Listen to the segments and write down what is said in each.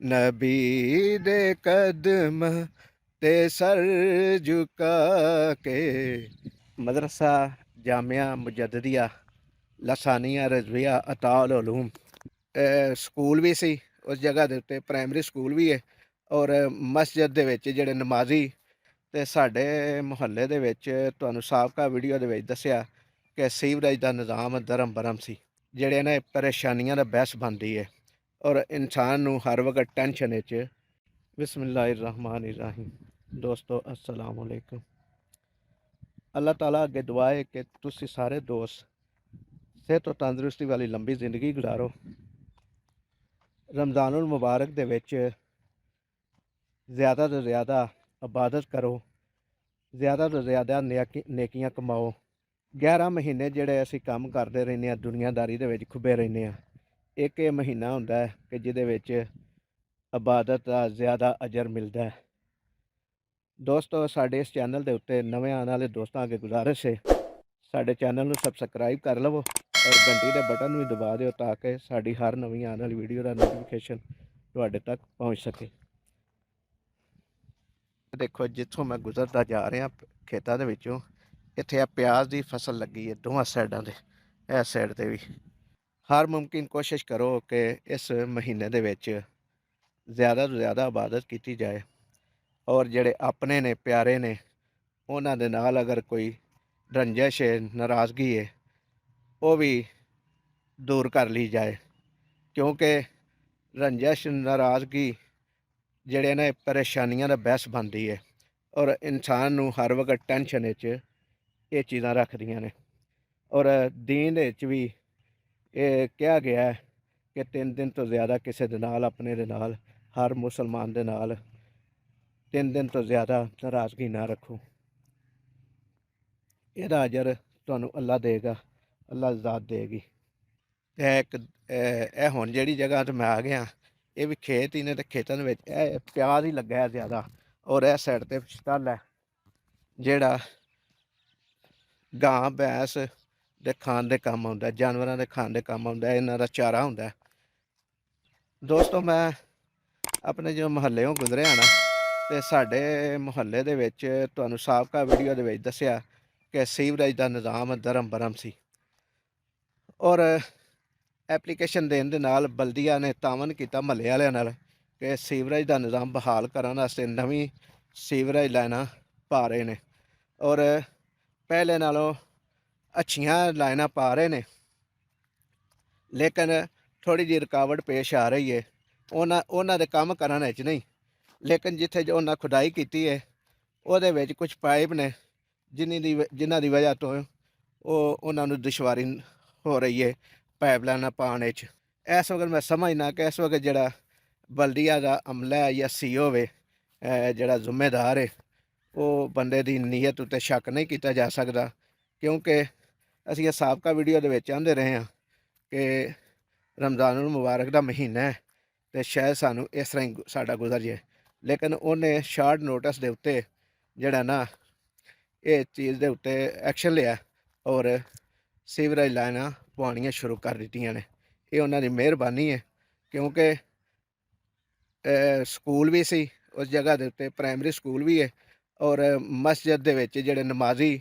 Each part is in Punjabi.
नबी दे कदम ते सर झुका के। मदरसा जामिया मुजद्दिया लसानिया रजविया अताल उलूम ਸਕੂਲ ਵੀ ਸੀ ਉਸ ਜਗ੍ਹਾ ਦੇ ਉੱਤੇ, ਪ੍ਰਾਇਮਰੀ ਸਕੂਲ ਵੀ ਹੈ। ਔਰ ਮਸਜਿਦ ਦੇ ਵਿੱਚ ਜਿਹੜੇ ਨਮਾਜ਼ੀ ਤੇ ਸਾਡੇ ਮੁਹੱਲੇ ਦੇ ਵਿੱਚ ਤੁਹਾਨੂੰ ਸਾਬਕਾ ਵੀਡੀਓ ਦੇ ਵਿੱਚ ਦੱਸਿਆ ਕਿ ਸੀਵਰੇਜ ਦਾ ਨਿਜ਼ਾਮ ਦਰਮ ਬਰਮ ਸੀ, ਜਿਹੜੇ ਨੇ ਪਰੇਸ਼ਾਨੀਆਂ ਦਾ ਬਹਿਸ ਬਣਦੀ ਹੈ ਔਰ ਇਨਸਾਨ ਨੂੰ ਹਰ ਵਕਤ ਟੈਨਸ਼ਨ ਵਿੱਚ। ਬਿਸਮਿल्लाहिर्रहमानिर्रहीम। ਦੋਸਤੋ अस्सलाम वालेकुम। ਅੱਲਾਹ ਤਾਲਾ ਅੱਗੇ ਦੁਆ ਹੈ ਕਿ ਤੁਸੀਂ ਸਾਰੇ ਦੋਸਤ ਸਿਹਤ और ਤੰਦਰੁਸਤੀ ਵਾਲੀ ਲੰਬੀ ਜ਼ਿੰਦਗੀ ਗੁਜ਼ਾਰੋ। ਰਮਜ਼ਾनुल मुबारक ਦੇ ਵਿੱਚ ਜ਼ਿਆਦਾ ਤੋਂ ਜ਼ਿਆਦਾ ਇਬਾਦਤ ਕਰੋ, ਜ਼ਿਆਦਾ ਤੋਂ ਜ਼ਿਆਦਾ ਨੇਕੀਆਂ ਕਮਾਓ। 11 ਮਹੀਨੇ ਜਿਹੜੇ ਅਸੀਂ ਕੰਮ ਕਰਦੇ ਰਹਿੰਦੇ ਹਾਂ, ਦੁਨੀਆਦਾਰੀ ਦੇ ਵਿੱਚ ਖੁੱਬੇ ਰਹਿੰਦੇ ਹਾਂ, ਇੱਕ ਇਹ ਮਹੀਨਾ ਹੁੰਦਾ ਹੈ ਕਿ ਜਿਹਦੇ ਵਿੱਚ ਇਬਾਦਤ ਦਾ ਜ਼ਿਆਦਾ ਅਜਰ ਮਿਲਦਾ ਹੈ। ਦੋਸਤੋ, ਸਾਡੇ ਇਸ ਚੈਨਲ ਦੇ ਉੱਤੇ ਨਵੇਂ ਆਉਣ ਵਾਲੇ ਦੋਸਤਾਂ ਅੱਗੇ ਗੁਜ਼ਾਰਿਸ਼ ਹੈ, ਸਾਡੇ ਚੈਨਲ ਨੂੰ ਸਬਸਕ੍ਰਾਈਬ ਕਰ ਲਵੋ ਔਰ ਘੰਟੀ ਦੇ ਬਟਨ ਨੂੰ ਵੀ ਦਬਾ ਦਿਓ ਤਾਂ ਕਿ ਸਾਡੀ ਹਰ ਨਵੀਂ ਆਉਣ ਵਾਲੀ ਵੀਡੀਓ ਦਾ ਨੋਟੀਫਿਕੇਸ਼ਨ ਤੁਹਾਡੇ ਤੱਕ ਪਹੁੰਚ ਸਕੇ। ਦੇਖੋ, ਜਿੱਥੋਂ ਮੈਂ ਗੁਜ਼ਰਦਾ ਜਾ ਰਿਹਾ ਖੇਤਾਂ ਦੇ ਵਿੱਚੋਂ, ਇੱਥੇ ਆ ਪਿਆਜ਼ ਦੀ ਫਸਲ ਲੱਗੀ ਹੈ ਦੋਵਾਂ ਸਾਈਡਾਂ ਤੇ। ਇਸ ਸਾਈਡ ਤੇ ਵੀ ਹਰ ਮੁਮਕਿਨ ਕੋਸ਼ਿਸ਼ ਕਰੋ ਕਿ ਇਸ ਮਹੀਨੇ ਦੇ ਵਿੱਚ ਜ਼ਿਆਦਾ ਤੋਂ ਜ਼ਿਆਦਾ ਇਬਾਦਤ ਕੀਤੀ ਜਾਏ ਔਰ ਜਿਹੜੇ ਆਪਣੇ ਨੇ, ਪਿਆਰੇ ਨੇ, ਉਹਨਾਂ ਦੇ ਨਾਲ ਅਗਰ ਕੋਈ ਰੰਜਿਸ਼ ਹੈ, ਨਾਰਾਜ਼ਗੀ ਹੈ, ਉਹ ਵੀ ਦੂਰ ਕਰ ਲਈ ਜਾਏ, ਕਿਉਂਕਿ ਰੰਜਿਸ਼, ਨਾਰਾਜ਼ਗੀ ਜਿਹੜੇ ਨੇ ਪਰੇਸ਼ਾਨੀਆਂ ਦਾ ਬਹਿਸ ਬਣਦੀ ਹੈ ਔਰ ਇਨਸਾਨ ਨੂੰ ਹਰ ਵਕਤ ਟੈਨਸ਼ਨ ਵਿੱਚ ਇਹ ਚੀਜ਼ਾਂ ਰੱਖਦੀਆਂ ਨੇ। ਔਰ ਦੀਨ ਵਿੱਚ ਵੀ ਇਹ ਕਿਹਾ ਗਿਆ ਹੈ ਕਿ 3 ਦਿਨ ਤੋਂ ਜ਼ਿਆਦਾ ਕਿਸੇ ਦੇ ਨਾਲ, ਆਪਣੇ ਦੇ ਨਾਲ, ਹਰ ਮੁਸਲਮਾਨ ਦੇ ਨਾਲ 3 ਦਿਨ ਤੋਂ ਜ਼ਿਆਦਾ ਨਾਰਾਜ਼ਗੀ ਨਾ ਰੱਖੋ। ਇਹਦਾ ਅਜਰ ਤੁਹਾਨੂੰ ਅੱਲਾ ਦੇਗਾ, ਅੱਲਾ ਜ਼ਾਤ ਦੇਗੀ। ਇਹ ਹੁਣ ਜਿਹੜੀ ਜਗ੍ਹਾ 'ਤੇ ਮੈਂ ਆ ਗਿਆ, ਇਹ ਵੀ ਖੇਤ ਹੀ ਨੇ, ਤੇ ਖੇਤਾਂ ਦੇ ਵਿੱਚ ਇਹ ਪਿਆਜ਼ ਹੀ ਲੱਗਾ ਹੈ ਜ਼ਿਆਦਾ। ਔਰ ਇਸ ਸਾਈਡ 'ਤੇ ਸਟਲ ਹੈ ਜਿਹੜਾ ਗਾਂ ਭੈਂਸ ਦੇ ਖਾਣ ਦੇ ਕੰਮ ਆਉਂਦਾ, ਜਾਨਵਰਾਂ ਦੇ ਖਾਣ ਦੇ ਕੰਮ ਆਉਂਦਾ, ਇਹਨਾਂ ਦਾ ਚਾਰਾ ਹੁੰਦਾ। ਦੋਸਤੋ, ਮੈਂ ਆਪਣੇ ਜੋ ਮੁਹੱਲਿਓਂ ਗੁਜ਼ਰਿਆ ਨਾ, ਤੇ ਸਾਡੇ ਮੁਹੱਲੇ ਦੇ ਵਿੱਚ ਤੁਹਾਨੂੰ ਸਾਬਕਾ ਵੀਡੀਓ ਦੇ ਵਿੱਚ ਦੱਸਿਆ ਕਿ ਸੀਵਰੇਜ ਦਾ ਨਿਜ਼ਾਮ ਦਰਮ ਬਰਮ ਸੀ ਔਰ ਐਪਲੀਕੇਸ਼ਨ ਦੇਣ ਦੇ ਨਾਲ ਬਲਦੀਆ ਨੇ ਤਾਮਨ ਕੀਤਾ ਮਹੱਲੇ ਵਾਲਿਆਂ ਨਾਲ ਕਿ ਸੀਵਰੇਜ ਦਾ ਨਿਜ਼ਾਮ ਬਹਾਲ ਕਰਨ ਵਾਸਤੇ ਨਵੀਂ ਸੀਵਰੇਜ ਲਾਈਨਾਂ ਪਾ ਰਹੇ ਨੇ ਔਰ ਪਹਿਲੇ ਨਾਲੋਂ ਅੱਛੀਆਂ ਲਾਈਨਾਂ ਪਾ ਰਹੇ ਨੇ, ਲੇਕਿਨ ਥੋੜ੍ਹੀ ਜਿਹੀ ਰੁਕਾਵਟ ਪੇਸ਼ ਆ ਰਹੀ ਹੈ ਉਹਨਾਂ ਦੇ ਕੰਮ ਕਰਨ ਵਿੱਚ ਨਹੀਂ। ਲੇਕਿਨ ਜਿੱਥੇ ਜੋ ਉਹਨਾਂ ਖੁਦਾਈ ਕੀਤੀ ਹੈ ਉਹਦੇ ਵਿੱਚ ਕੁਝ ਪਾਈਪ ਨੇ ਜਿਨ੍ਹਾਂ ਦੀ ਵਜ੍ਹਾ ਤੋਂ ਉਹਨਾਂ ਨੂੰ ਦੁਸ਼ਵਾਰੀ ਹੋ ਰਹੀ ਹੈ ਪਾਈਪ ਲਾਈਨਾਂ ਪਾਉਣ ਵਿੱਚ। ਇਸ ਵਕਤ ਮੈਂ ਸਮਝਦਾ ਕਿ ਇਸ ਵਕਤ ਜਿਹੜਾ ਬਲਦੀਆ ਦਾ ਅਮਲਾ ਹੈ ਜਾਂ ਸੀ ਹੋਵੇ, ਜਿਹੜਾ ਜ਼ਿੰਮੇਦਾਰ ਹੈ, ਉਹ ਬੰਦੇ ਦੀ ਨੀਅਤ ਉੱਤੇ ਸ਼ੱਕ ਨਹੀਂ ਕੀਤਾ ਜਾ ਸਕਦਾ, ਕਿਉਂਕਿ ਅਸੀਂ ਇਹ ਸਾਬਕਾ ਵੀਡੀਓ ਦੇ ਵਿੱਚ ਆਂਦੇ ਰਹੇ ਹਾਂ ਕਿ ਰਮਜ਼ਾनुल ਮੁਬਾਰਕ ਦਾ ਮਹੀਨਾ ਹੈ ਅਤੇ ਸ਼ਾਇਦ ਸਾਨੂੰ ਇਸ ਤਰ੍ਹਾਂ ਹੀ ਸਾਡਾ ਗੁਜ਼ਰ ਜਾਏ। ਲੇਕਿਨ ਉਹਨੇ ਸ਼ਾਰਟ ਨੋਟਿਸ ਦੇ ਉੱਤੇ ਜਿਹੜਾ ਨਾ ਇਹ ਚੀਜ਼ ਦੇ ਉੱਤੇ ਐਕਸ਼ਨ ਲਿਆ ਔਰ ਸੀਵਰੇਜ ਲਾਈਨਾਂ ਪਵਾਉਣੀਆਂ ਸ਼ੁਰੂ ਕਰ ਦਿੱਤੀਆਂ ਨੇ। ਇਹ ਉਹਨਾਂ ਦੀ ਮਿਹਰਬਾਨੀ ਹੈ, ਕਿਉਂਕਿ ਸਕੂਲ ਵੀ ਸੀ ਉਸ ਜਗ੍ਹਾ ਦੇ ਉੱਤੇ, ਪ੍ਰਾਇਮਰੀ ਸਕੂਲ ਵੀ ਹੈ ਔਰ ਮਸਜਿਦ ਦੇ ਵਿੱਚ ਜਿਹੜੇ ਨਮਾਜ਼ੀ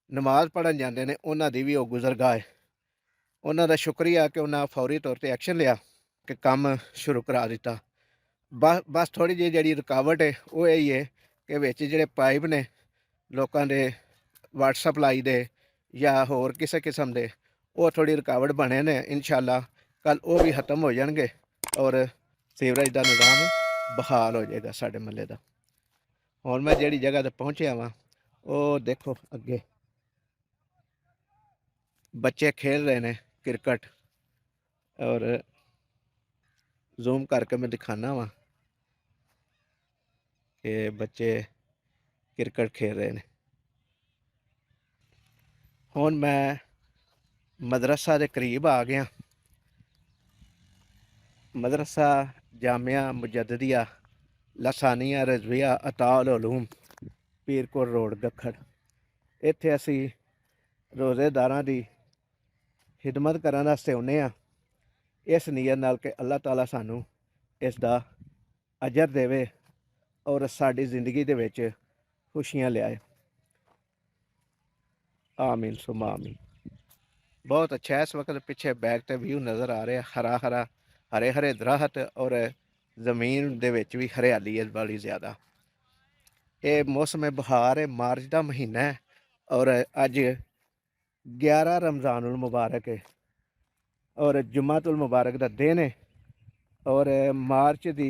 ਨਮਾਜ਼ ਪੜ੍ਹਨ ਜਾਂਦੇ ਨੇ ਉਹਨਾਂ ਦੀ ਵੀ ਉਹ ਗੁਜ਼ਰਗਾਹ ਹੈ। ਉਹਨਾਂ ਦਾ ਸ਼ੁਕਰੀਆ ਕਿ ਉਹਨਾਂ ਫੌਰੀ ਤੌਰ 'ਤੇ ਐਕਸ਼ਨ ਲਿਆ ਕਿ ਕੰਮ ਸ਼ੁਰੂ ਕਰਾ ਦਿੱਤਾ। ਬਸ ਥੋੜ੍ਹੀ ਜਿਹੀ ਜਿਹੜੀ ਰੁਕਾਵਟ ਹੈ ਉਹ ਇਹੀ ਹੈ ਕਿ ਵਿੱਚ ਜਿਹੜੇ ਪਾਈਪ ਨੇ ਲੋਕਾਂ ਦੇ ਵਾਟਰ ਸਪਲਾਈ ਦੇ ਜਾਂ ਹੋਰ ਕਿਸੇ ਕਿਸਮ ਦੇ, ਉਹ ਥੋੜ੍ਹੀ ਰੁਕਾਵਟ ਬਣੇ ਨੇ। ਇਨਸ਼ਾਅੱਲਾ ਕੱਲ੍ਹ ਉਹ ਵੀ ਖਤਮ ਹੋ ਜਾਣਗੇ ਔਰ ਸੀਵਰੇਜ ਦਾ ਨਿਜ਼ਾਮ ਬਹਾਲ ਹੋ ਜਾਏਗਾ ਸਾਡੇ ਮਹੱਲੇ ਦਾ। ਹੁਣ ਮੈਂ ਜਿਹੜੀ ਜਗ੍ਹਾ 'ਤੇ ਪਹੁੰਚਿਆ ਵਾਂ, ਉਹ ਦੇਖੋ ਅੱਗੇ ਬੱਚੇ ਖੇਲ ਰਹੇ ਨੇ क्रिकेट और जूम करके मैं दिखाना वा कि बच्चे क्रिकेट खेल रहे हैं। हुण मैं मदरसा के करीब आ गया। मदरसा जामिया मुजद्दिया लसानिया रजविया अताल उलूम पीरकोट रोड गखड़। इत्थे असी रोज़ेदारां दी खिदमत करन वास्ते आउंदे आ, इस नीयत नाल कि अल्लाह ताला सानू इस दा ਅਜਰ ਦੇਵੇ ਔਰ ਸਾਡੀ ਜ਼ਿੰਦਗੀ ਦੇ ਵਿੱਚ ਖੁਸ਼ੀਆਂ ਲਿਆਏ। ਆਮੀਨ ਸੁਮਾ ਆਮੀਨ। ਬਹੁਤ ਅੱਛਾ ਇਸ ਵਕਤ ਪਿੱਛੇ ਬੈਕ ਤੇ ਵਿਊ ਨਜ਼ਰ ਆ ਰਿਹਾ, ਹਰਾ ਹਰਾ, ਹਰੇ ਹਰੇ ਦਰਖਤ ਔਰ ਜ਼ਮੀਨ ਦੇ ਵਿੱਚ ਵੀ ਹਰਿਆਲੀ ਹੈ ਬੜੀ ਜ਼ਿਆਦਾ। ਇਹ ਮੌਸਮ ਬਹਾਰ ਹੈ, ਮਾਰਚ ਦਾ ਮਹੀਨਾ ਹੈ ਔਰ ਅੱਜ 11 ਰਮਜ਼ਾनुल मुबारक है और जुम्मातुल मुबारक ਦਾ ਦਿਨ ਹੈ ਔਰ ਮਾਰਚ ਦੀ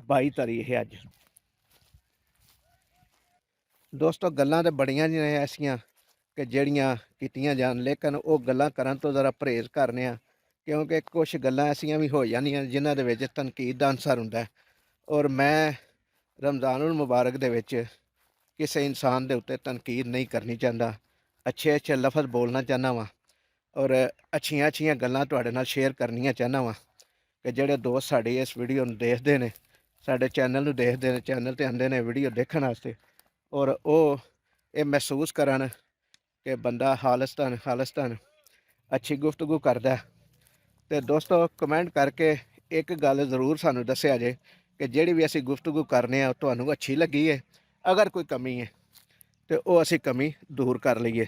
22 ਤਾਰੀਖ ਹੈ ਅੱਜ। ਦੋਸਤੋ ਗੱਲਾਂ ਤਾਂ ਬੜੀਆਂ ਨੇ ਐਸੀਆਂ ਕਿ ਜਿਹੜੀਆਂ ਕੀਤੀਆਂ ਜਾਣ, ਲੇਕਿਨ ਉਹ ਗੱਲਾਂ ਕਰਨ ਤੋਂ ਜ਼ਰਾ ਪਰਹੇਜ਼ ਕਰਨੇ ਆ, ਕਿਉਂਕਿ ਕੁਝ ਗੱਲਾਂ ਐਸੀਆਂ ਵੀ ਹੋ ਜਾਂਦੀਆਂ ਜਿਨ੍ਹਾਂ ਦੇ ਵਿੱਚ ਤਨਕੀਦ ਦਾ ਅਨਸਰ ਹੁੰਦਾ। ਔਰ ਮੈਂ ਰਮਜ਼ਾनुल मुबारक ਦੇ ਵਿੱਚ ਕਿਸੇ ਇਨਸਾਨ ਦੇ ਉੱਤੇ ਤਨਕੀਦ ਨਹੀਂ ਕਰਨੀ ਚਾਹੁੰਦਾ, ਅੱਛੇ ਅੱਛੇ ਲਫ਼ਜ਼ ਬੋਲਣਾ ਚਾਹੁੰਦਾ ਵਾਂ ਔਰ ਅੱਛੀਆਂ ਅੱਛੀਆਂ ਗੱਲਾਂ ਤੁਹਾਡੇ ਨਾਲ ਸ਼ੇਅਰ ਕਰਨੀਆਂ ਚਾਹੁੰਦਾ ਵਾਂ ਕਿ ਜਿਹੜੇ ਦੋਸਤ ਸਾਡੀ ਇਸ ਵੀਡੀਓ ਨੂੰ ਦੇਖਦੇ ਨੇ, ਸਾਡੇ ਚੈਨਲ ਨੂੰ ਦੇਖਦੇ ਨੇ, ਚੈਨਲ 'ਤੇ ਆਉਂਦੇ ਨੇ ਵੀਡੀਓ ਦੇਖਣ ਵਾਸਤੇ, ਔਰ ਉਹ ਇਹ ਮਹਿਸੂਸ ਕਰਨ ਕਿ ਬੰਦਾ ਖਾਲਿਸਤਾਨ ਅੱਛੀ ਗੁਫ਼ਤਗੂ ਕਰਦਾ। ਤੇ ਦੋਸਤੋ ਕਮੈਂਟ ਕਰਕੇ ਇੱਕ ਗੱਲ ਜ਼ਰੂਰ ਸਾਨੂੰ ਦੱਸਿਆ ਜੇ ਕਿ ਜਿਹੜੀ ਵੀ ਅਸੀਂ ਗੁਫ਼ਤਗੂ ਕਰਨੇ ਆ ਤੁਹਾਨੂੰ ਅੱਛੀ ਲੱਗੀ ਹੈ। ਅਗਰ ਕੋਈ ਕਮੀ ਹੈ ਤੇ ਉਹ ਅਸੀਂ ਕਮੀ ਦੂਰ ਕਰ ਲਈਏ।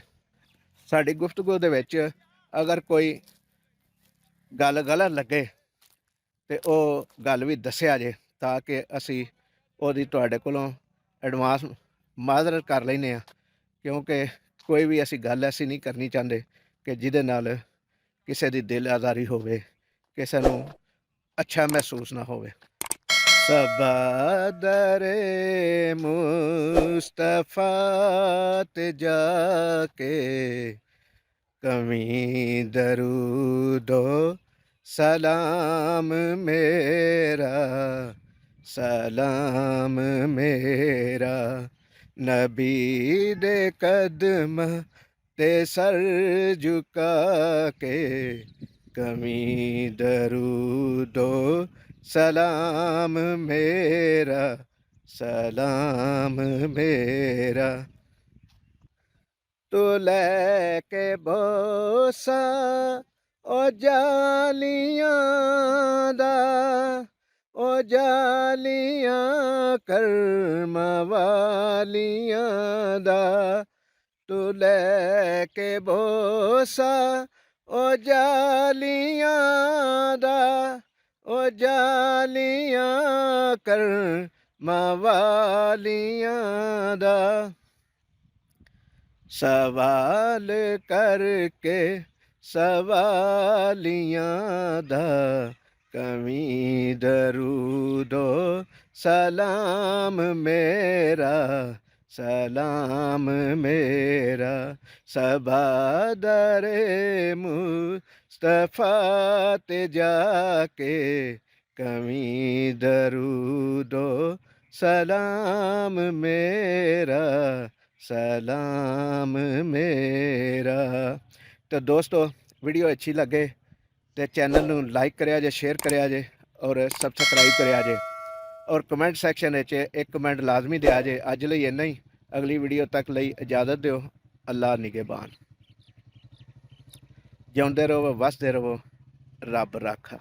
ਸਾਡੀ ਗੁਫ਼ਤਗੂ ਦੇ ਵਿੱਚ ਅਗਰ ਕੋਈ ਗੱਲ ਗਲਤ ਲੱਗੇ ਤੇ ਉਹ ਗੱਲ ਵੀ ਦੱਸਿਆ ਜੇ ਤਾਂ ਕਿ ਅਸੀਂ ਉਹਦੀ ਤੁਹਾਡੇ ਕੋਲੋਂ ਐਡਵਾਂਸ ਮਾਜ਼ਰਤ ਕਰ ਲੈਂਦੇ ਹਾਂ, ਕਿਉਂਕਿ ਕੋਈ ਵੀ ਅਸੀਂ ਗੱਲ ਐਸੀ ਨਹੀਂ ਕਰਨੀ ਚਾਹੁੰਦੇ ਕਿ ਜਿਹਦੇ ਨਾਲ ਕਿਸੇ ਦੀ ਦਿਲ ਆਜ਼ਾਰੀ ਹੋਵੇ, ਕਿਸੇ ਨੂੰ ਅੱਛਾ ਮਹਿਸੂਸ ਨਾ ਹੋਵੇ। ਸਬਾਦਰੇ ਮੁਸਤਫਾ ਤੇ ਜਾ ਕੇ ਕਮੀ ਦਰੂਦੋ ਸਲਾਮ ਮੇਰਾ ਨਬੀ ਦੇ ਕਦਮ ਤੇ ਸਰ ਝੁਕਾ ਕੇ ਕਮੀ ਦਰੂਦੋ ਸਲਾਮ ਮੇਰਾ ਤੂੰ ਲੈ ਕੇ ਬੋਸਾ ਉਹ ਜਾਲੀਆਂ ਦਾ, ਉਹ ਜਾਲੀਆਂ ਕਰਮਾਂ ਵਾਲੀਆਂ ਦਾ, ਤੂੰ ਲੈ ਕੇ ਬੋਸਾ ਉਹ ਜਾਲੀਆਂ ਦਾ, ਉਹ ਜਾਲੀਆਂ ਕਰਮਾਂ ਵਾਲੀਆਂ ਦਾ। ਸਵਾਲ ਕਰਕੇ ਸਵਾਲੀਆਂ ਦਾ ਕਮੀ ਦਰੂਦੋ ਸਲਾਮ ਮੇਰਾ ਸਬਾਦਰੇ ਮੁਸਤਫਾ ਤੇ ਜਾ ਕੇ ਕਮੀ ਦਰੂਦੋ ਸਲਾਮ ਮੇਰਾ। तो दोस्तों वीडियो अच्छी लगे तो चैनल ਨੂੰ लाइक करिया जे, शेयर करिया जे और सबसक्राइब करिया जे और कमेंट सैक्शन एक कमेंट लाजमी दिया जे। अज लई इन्ना ही, अगली वीडियो तक लई इजाज़त दिओ। अल्लाह निगहबान। जिउंदे रहो, वसदे रहो, रब राखा।